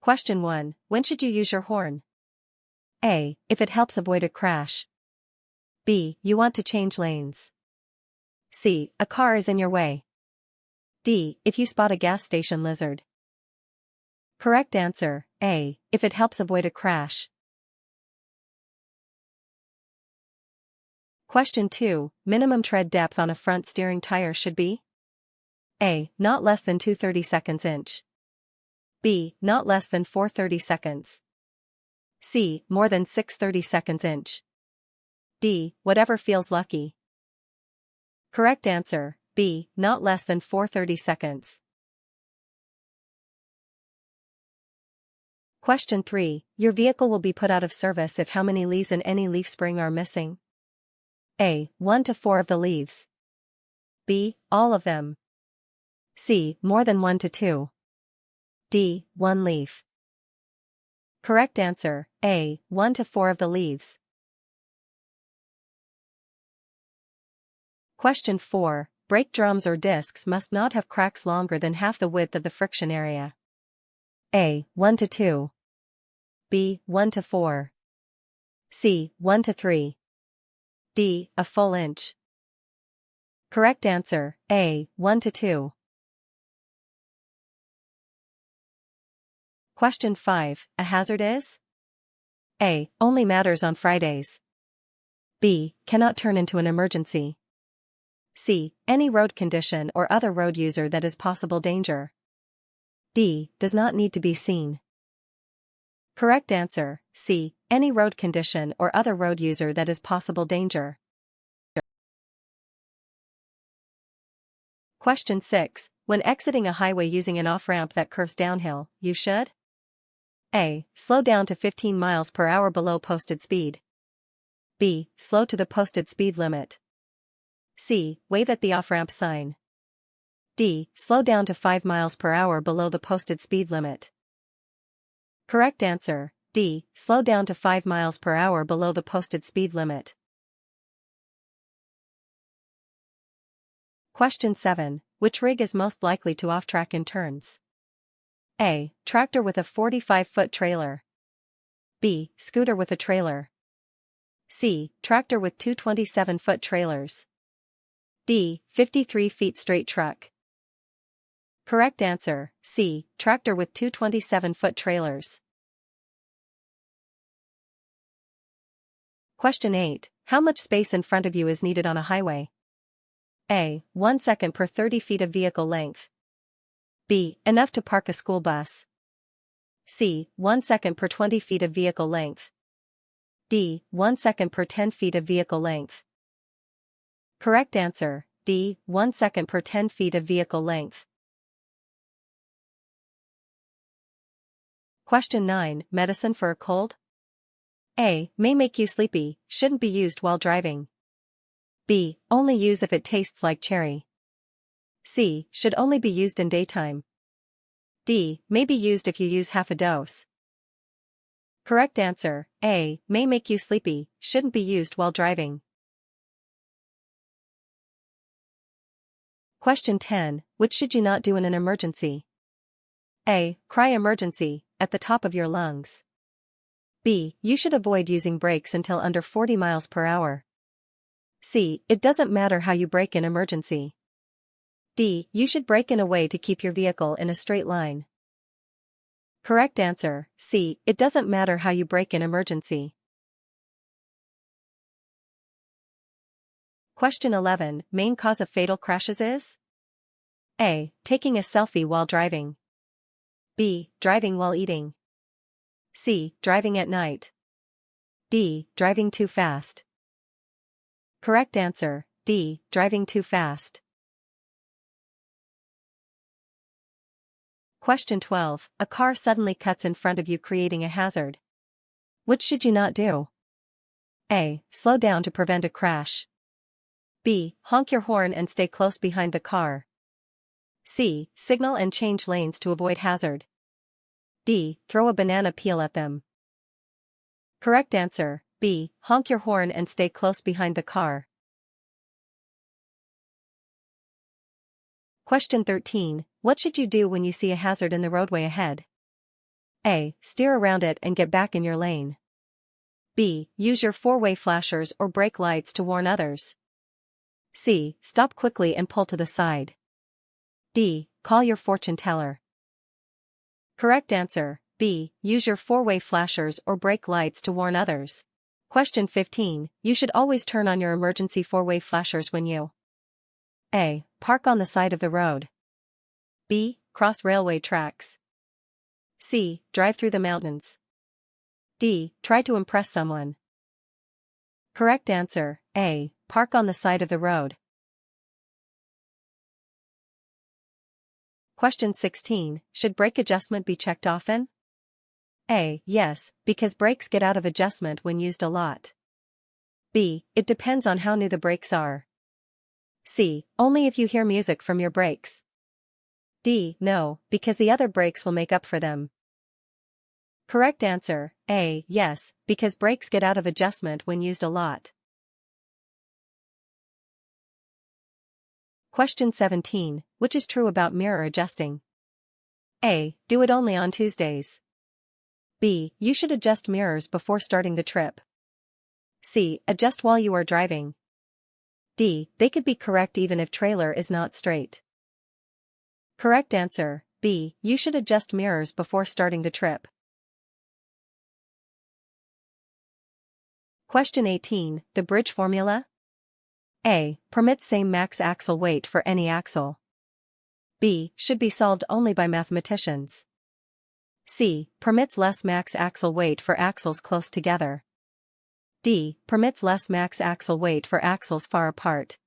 Question 1. When should you use your horn? A. If it helps avoid a crash. B. You want to change lanes. C. A car is in your way. D. If you spot a gas station lizard. Correct answer, A. If it helps avoid a crash. Question 2. Minimum tread depth on a front steering tire should be? A. Not less than 2/32 inch. B. Not less than 4/32. C. More than 6/32 inch. D. Whatever feels lucky. Correct answer, B. Not less than 4/32. Question 3. Your vehicle will be put out of service if how many leaves in any leaf spring are missing? A. 1 to 4 of the leaves. B. All of them. C. More than 1 to 2. D. 1 leaf. Correct answer, A. 1 to 4 of the leaves. Question 4. Brake drums or discs must not have cracks longer than half the width of the friction area. A. 1 to 2. B. 1 to 4. C. 1 to 3. D. A full inch. Correct answer, A. 1 to 2. Question 5. A hazard is? A. Only matters on Fridays. B. Cannot turn into an emergency. C. Any road condition or other road user that is possible danger. D. Does not need to be seen. Correct answer, C. Any road condition or other road user that is possible danger. Question 6. When exiting a highway using an off-ramp that curves downhill, you should? A. Slow down to 15 miles per hour below posted speed. B. Slow to the posted speed limit. C. Wave at the off-ramp sign. D. Slow down to 5 miles per hour below the posted speed limit. Correct answer, D. Slow down to 5 miles per hour below the posted speed limit. Question 7. Which rig is most likely to off-track in turns? A. Tractor with a 45-foot trailer. B. Scooter with a trailer. C. Tractor with two 27-foot trailers. D. 53 feet straight truck. Correct answer, C. Tractor with two 27-foot trailers. Question 8. How much space in front of you is needed on a highway? A. 1 second per 30 feet of vehicle length. B. Enough to park a school bus. C. 1 second per 20 feet of vehicle length. D. 1 second per 10 feet of vehicle length. Correct answer, D. 1 second per 10 feet of vehicle length. Question 9. Medicine for a cold? A. May make you sleepy, shouldn't be used while driving. B. Only use if it tastes like cherry. C. Should only be used in daytime. D. May be used if you use half a dose. Correct answer, A. May make you sleepy, shouldn't be used while driving. Question 10. Which should you not do in an emergency? A. Cry emergency, at the top of your lungs. B. You should avoid using brakes until under 40 miles per hour. C. It doesn't matter how you brake in emergency. D. You should brake in a way to keep your vehicle in a straight line. Correct answer, C. It doesn't matter how you brake in emergency. Question 11. Main cause of fatal crashes is? A. Taking a selfie while driving. B. Driving while eating. C. Driving at night. D. Driving too fast. Correct answer, D. Driving too fast. Question 12. A car suddenly cuts in front of you, creating a hazard. Which should you not do? A. Slow down to prevent a crash. B. Honk your horn and stay close behind the car. C. Signal and change lanes to avoid hazard. D. Throw a banana peel at them. Correct answer, B. Honk your horn and stay close behind the car. Question 13. What should you do when you see a hazard in the roadway ahead? A. Steer around it and get back in your lane. B. Use your four-way flashers or brake lights to warn others. C. Stop quickly and pull to the side. D. Call your fortune teller. Correct answer, B. Use your four-way flashers or brake lights to warn others. Question 15. You should always turn on your emergency four-way flashers when you A. Park on the side of the road. B. Cross railway tracks. C. Drive through the mountains. D. Try to impress someone. Correct answer, A. Park on the side of the road. Question 16. Should brake adjustment be checked often? A. Yes, because brakes get out of adjustment when used a lot. B. It depends on how new the brakes are. C. Only if you hear music from your brakes. D. No, because the other brakes will make up for them. Correct answer, A. Yes, because brakes get out of adjustment when used a lot. Question 17. Which is true about mirror adjusting? A. Do it only on Tuesdays. B. You should adjust mirrors before starting the trip. C. Adjust while you are driving. D. They could be correct even if trailer is not straight. Correct answer, B. You should adjust mirrors before starting the trip. Question 18. The bridge formula? A. Permits same max axle weight for any axle. B. Should be solved only by mathematicians. C. Permits less max axle weight for axles close together. D. Permits less max axle weight for axles far apart.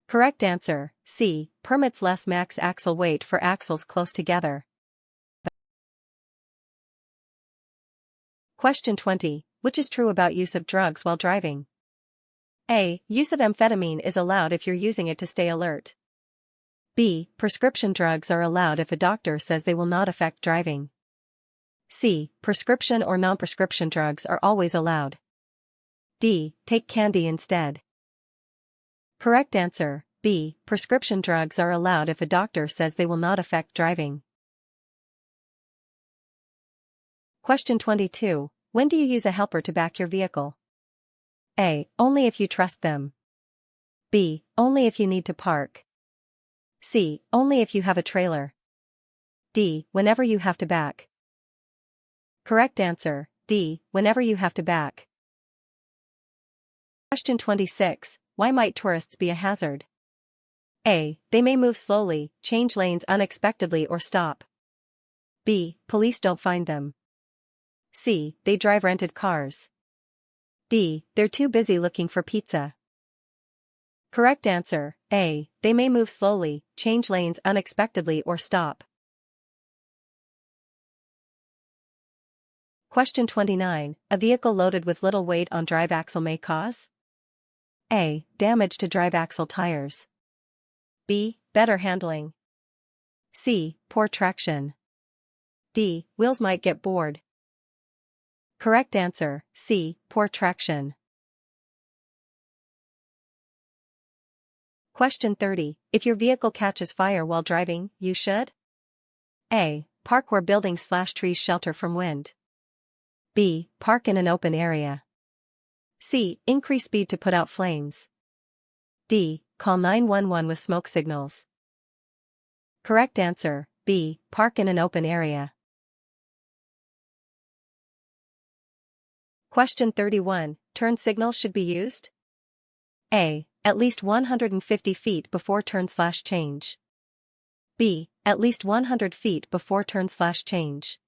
Correct answer, C. Permits less max axle weight for axles close together. Question 20. Which is true about use of drugs while driving? A. Use of amphetamine is allowed if you're using it to stay alert. B. Prescription drugs are allowed if a doctor says they will not affect driving. C. Prescription or non-prescription drugs are always allowed. D. Take candy instead. Correct answer, B. Prescription drugs are allowed if a doctor says they will not affect driving. Question 22. When do you use a helper to back your vehicle? A. Only if you trust them. B. Only if you need to park. C. Only if you have a trailer. D. Whenever you have to back. Correct answer, D. Whenever you have to back. Question 26. Why might tourists be a hazard? A. They may move slowly, change lanes unexpectedly or stop. B. Police don't find them. C. They drive rented cars. D. They're too busy looking for pizza. Correct answer, A. They may move slowly, change lanes unexpectedly or stop. Question 29. A vehicle loaded with little weight on drive axle may cause? A. Damage to drive axle tires. B. Better handling. C. Poor traction. D. Wheels might get bored. Correct answer, C. Poor traction. Question 30. If your vehicle catches fire while driving, you should? A. Park where buildings/trees shelter from wind. B. Park in an open area. C. Increase speed to put out flames. D. Call 911 with smoke signals. Correct answer, B. Park in an open area. Question 31. Turn signals should be used? A. At least 150 feet before turn/change. B. At least 100 feet before turn/change.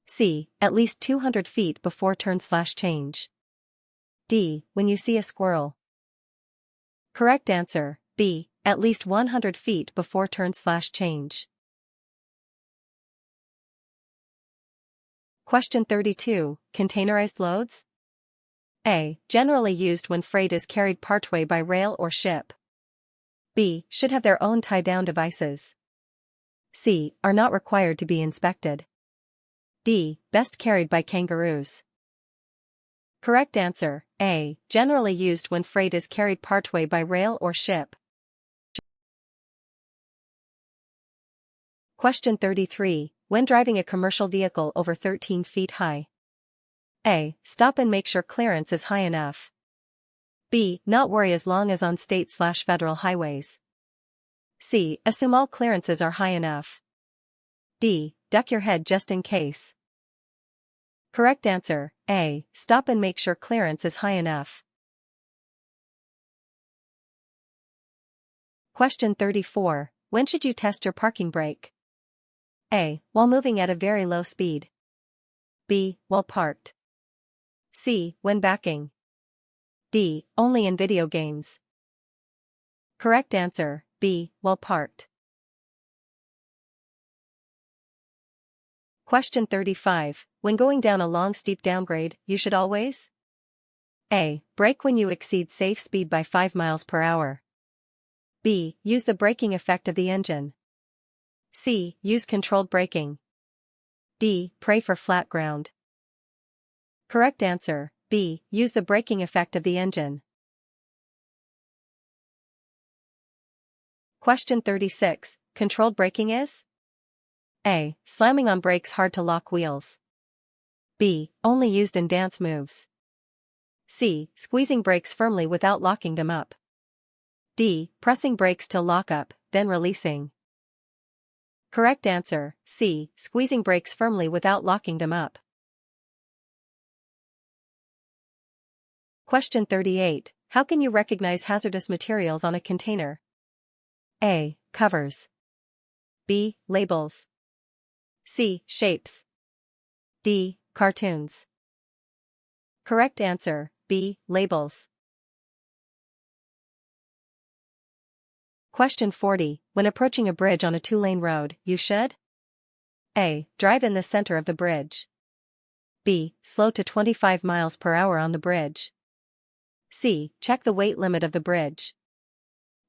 C. At least 200 feet before turn/change. D. When you see a squirrel. Correct answer, B. At least 100 feet before turn/change. Question 32. Containerized loads? A. Generally used when freight is carried partway by rail or ship. B. Should have their own tie-down devices. C. Are not required to be inspected. D. Best carried by kangaroos. Correct answer, A. Generally used when freight is carried partway by rail or ship. Question 33. when driving a commercial vehicle over 13 feet high? A. Stop and make sure clearance is high enough. B. Not worry as long as on state/federal highways. C. Assume all clearances are high enough. D. Duck your head just in case. Correct answer, A. Stop and make sure clearance is high enough. Question 34. When should you test your parking brake? A. While moving at a very low speed. B. While parked. C. When backing. D. Only in video games. Correct answer, B. While parked. Question 35. When going down a long steep downgrade, you should always A. Brake when you exceed safe speed by 5 miles per hour. B. Use the braking effect of the engine. C. Use controlled braking. D. Pray for flat ground. Correct answer, B. Use the braking effect of the engine. Question 36. Controlled braking is? A. Slamming on brakes hard to lock wheels. B. Only used in dance moves. C. Squeezing brakes firmly without locking them up. D. Pressing brakes till lock up, then releasing. Correct answer, C. Squeezing brakes firmly without locking them up. Question 38. How can you recognize hazardous materials on a container? A. Covers. B. Labels. C. Shapes. D. Cartoons. Correct answer, B. Labels. Question 40. When approaching a bridge on a 2-lane road, you should A. Drive in the center of the bridge. B. Slow to 25 miles per hour on the bridge. C. Check the weight limit of the bridge.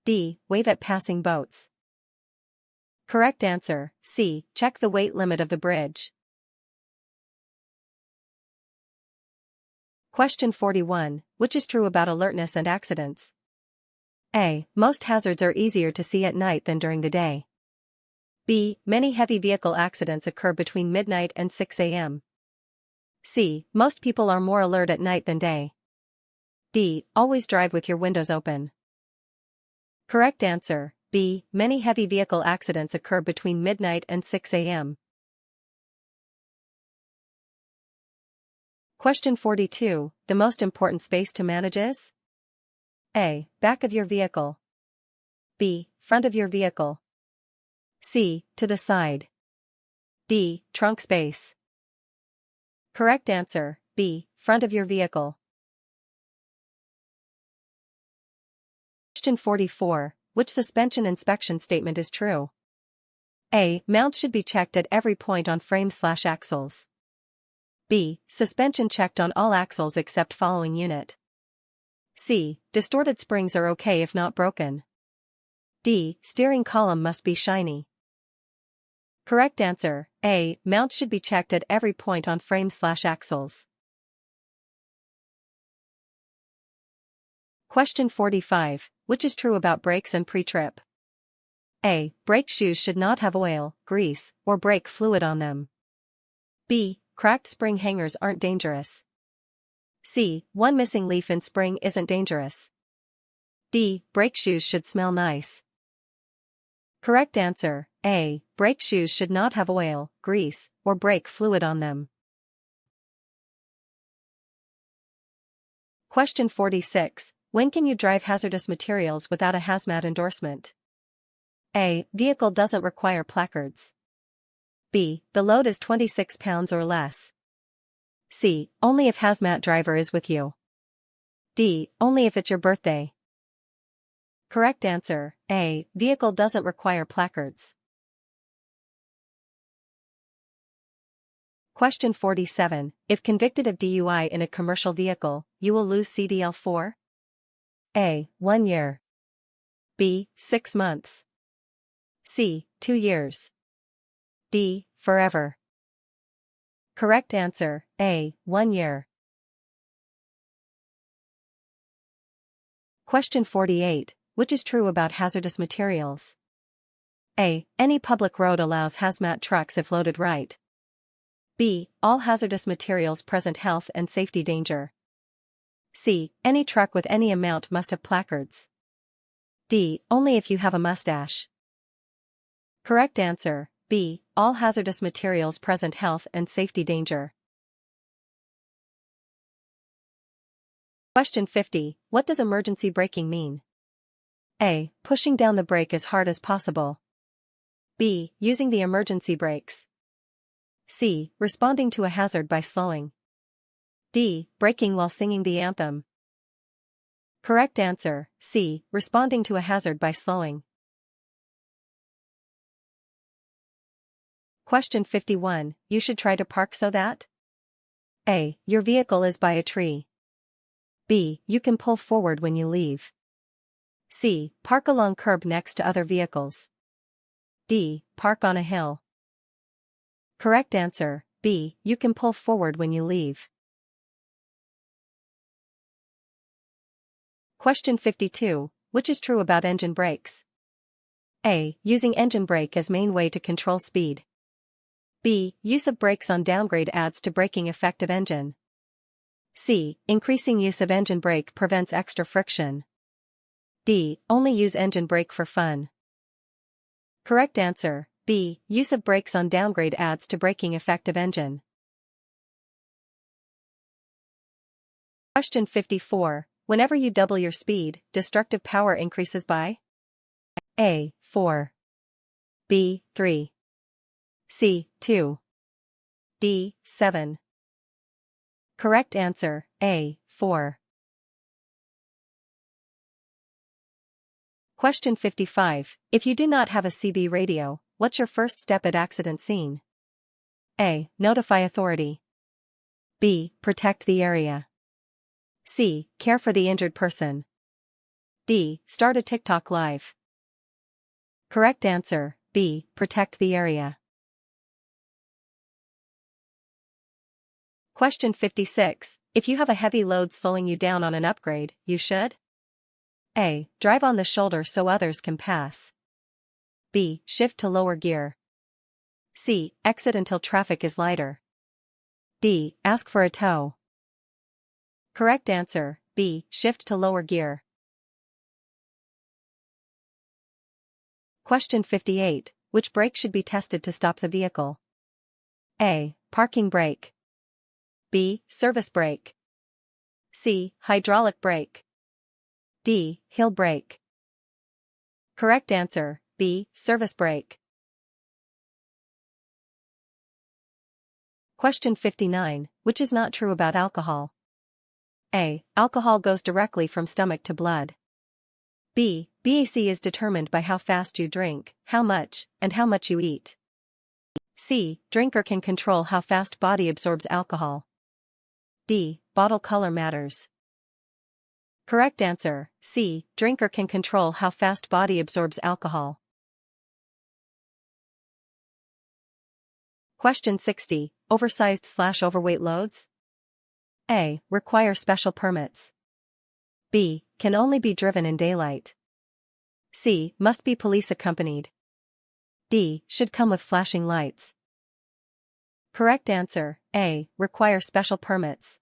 D. Wave at passing boats. Correct answer, C. Check the weight limit of the bridge. Question 41. Which is true about alertness and accidents? A. Most hazards are easier to see at night than during the day. B. Many heavy vehicle accidents occur between midnight and 6 a.m. C. Most people are more alert at night than day. D. Always drive with your windows open. Correct answer, B. Many heavy vehicle accidents occur between midnight and 6 a.m. Question 42. The most important space to manage is? A. Back of your vehicle. B. Front of your vehicle. C. To the side. D. Trunk space. Correct answer, B. Front of your vehicle. Question 44. Which suspension inspection statement is true? A. Mounts should be checked at every point on frame/axles. B. Suspension checked on all axles except following unit. C. Distorted springs are okay if not broken. D. Steering column must be shiny. Correct answer, A. Mounts should be checked at every point on frame/axles. Question 45. Which is true about brakes and pre-trip? A. Brake shoes should not have oil, grease, or brake fluid on them. B. Cracked spring hangers aren't dangerous. C. One missing leaf in spring isn't dangerous. D. Brake shoes should smell nice. Correct answer, A. Brake shoes should not have oil, grease, or brake fluid on them. Question 46. When can you drive hazardous materials without a hazmat endorsement? A. Vehicle doesn't require placards. B. The load is 26 pounds or less. C. Only if hazmat driver is with you. D. Only if it's your birthday. Correct answer, A. Vehicle doesn't require placards. Question 47. If convicted of DUI in a commercial vehicle, you will lose CDL for? A. 1 year. B. 6 months. C. 2 years. D. Forever. Correct answer, A. 1 year. Question 48. Which is true about hazardous materials? A. Any public road allows hazmat trucks if loaded right. B. All hazardous materials present health and safety danger. C. Any truck with any amount must have placards. D. Only if you have a mustache. Correct answer, B. All hazardous materials present health and safety danger. Question 50. What does emergency braking mean? A. Pushing down the brake as hard as possible. B. Using the emergency brakes. C. Responding to a hazard by slowing. D. Braking while singing the anthem. Correct answer, C. Responding to a hazard by slowing. Question 51. You should try to park so that A. Your vehicle is by a tree. B. You can pull forward when you leave. C. Park along curb next to other vehicles. D. Park on a hill. Correct answer, B. You can pull forward when you leave. Question 52. Which is true about engine brakes? A. Using engine brake as main way to control speed. B. Use of brakes on downgrade adds to braking effect of engine. C. Increasing use of engine brake prevents extra friction. D. Only use engine brake for fun. Correct answer, B. Use of brakes on downgrade adds to braking effect of engine. Question 54. Whenever you double your speed, destructive power increases by A. 4. B. 3. C. 2. D. 7. Correct answer, A. 4. Question 55. If you do not have a CB radio, what's your first step at accident scene? A. Notify authority. B. Protect the area. C. Care for the injured person. D. Start a TikTok live. Correct answer, B. Protect the area. Question 56. If you have a heavy load slowing you down on an upgrade, you should A. Drive on the shoulder so others can pass. B. Shift to lower gear. C. Exit until traffic is lighter. D. Ask for a tow. Correct answer, B. Shift to lower gear. Question 58. Which brake should be tested to stop the vehicle? A. Parking brake. B. Service brake. C. Hydraulic brake. D. Hill brake. Correct answer, B. Service brake. Question 59. Which is not true about alcohol? A. Alcohol goes directly from stomach to blood. B. BAC is determined by how fast you drink, how much, and how much you eat. C. Drinker can control how fast body absorbs alcohol. D. Bottle color matters. Correct answer, C. Drinker can control how fast body absorbs alcohol. Question 60. Oversized/overweight loads? A. Require special permits. B. Can only be driven in daylight. C. Must be police accompanied. D. Should come with flashing lights. Correct answer, A. Require special permits.